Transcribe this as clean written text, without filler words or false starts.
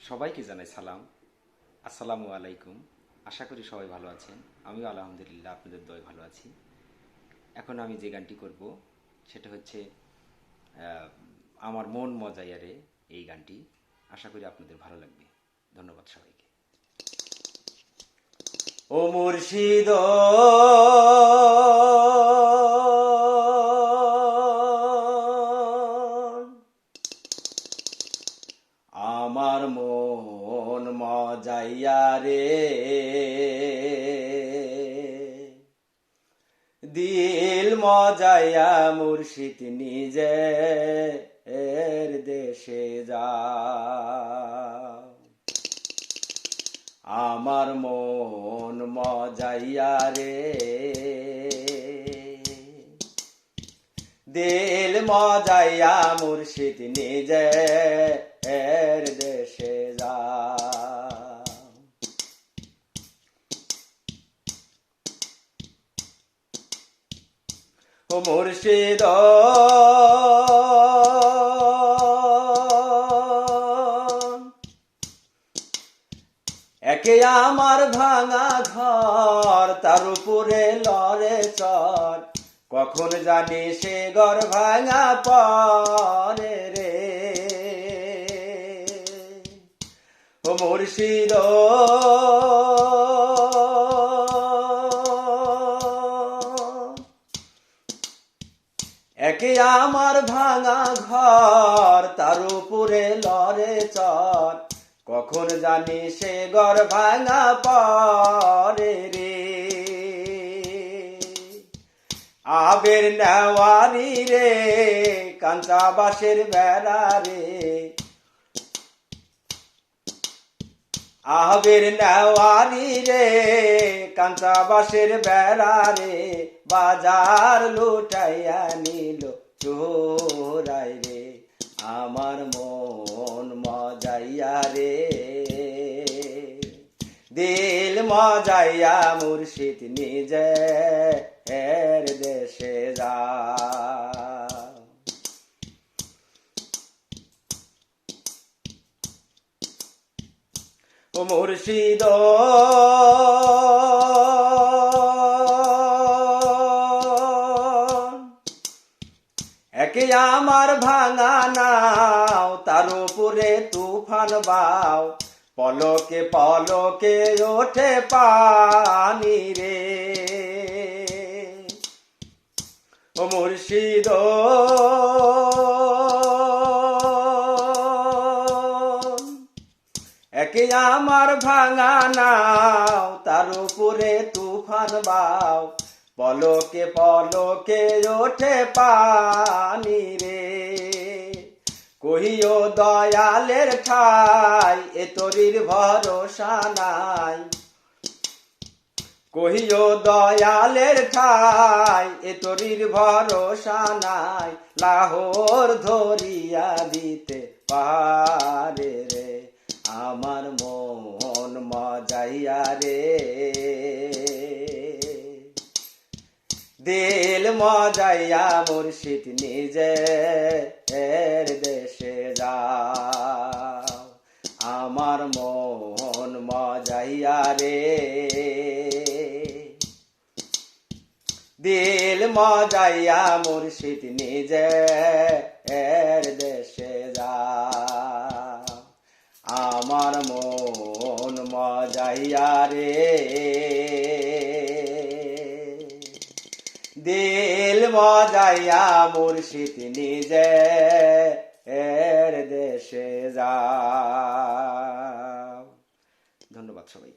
সবাইকে জানাই সালাম। আসসালামু আলাইকুম। আশা করি সবাই ভালো আছেন। আমিও আলহামদুলিল্লাহ আপনাদের দয় ভালো আছি। এখন আমি যে গানটি করব সেটা হচ্ছে আহ, আমার মন মজাইয়ারে, এই গানটি। আশা করি আপনাদের ভালো লাগবে। ধন্যবাদ সবাইকে। ও মুর্শিদ, আমার মন মজাইয়া রে, দিল মজাইয়া মুর্শিদ নিজে এর দেশে যা। আমার মন মজাইয়া রে, দিল মজাইয়া মুর্শিদ নিজে এর দেশে যা। ও মুর্শিদ, একে আমার ভাঙা ঘর, তার উপরে লড়ে চর, কখন জানি সে ঘর ভাঙা পরে রে। ও মুর্শিদ, একে আমার ভাঙা ঘর, তার উপরে লড়ে চর, কখন জানি সে ঘর ভাঙা পরে রে। আবের নেওয়ারি রে, কাঁচা বাঁশের বেড়া রে, আবের নেওয়ারি রে, কাঁচা বাঁশের বেড়া রে, বাজার লুটাইয়া নিল চোরাই রে। আমার মন মজাইয়া রে, দিল মজাইয়া মুর্শিদ নিজে এর দেশে যা। ও মুর্শিদ, একে আমার ভাঙা নাও, তার উপরে তুফান বাও, পলকে পলকে ওঠে পানি রে। ও মুর্শিদ, একে আমার ভাঙা নাও, তার উপরে তুফান বাও, পলকে পলকে ওঠে পানি রে। কহিও দয়ালের ঠাই, এ তরির ভরসা নাই। কহিও দয়ালের ঠাই, এ তরির ভরসা নাই, লাহোর ধরিয়া দিতে পারে রে। আমার মন মজাইয়া রে, দিল মজাইয়া মুর্শিদ নিজে এর দেশে যা। আমার মন মজাইয়া রে, দিল মজাইয়া মুর্শিদ নিজে এর দেশে যা। আমার মন মজাইয়া রে, দিল মজাইয়া মুর্শিদ নিজে এর দেশে যা। ধন্যবাদ সবাইকে।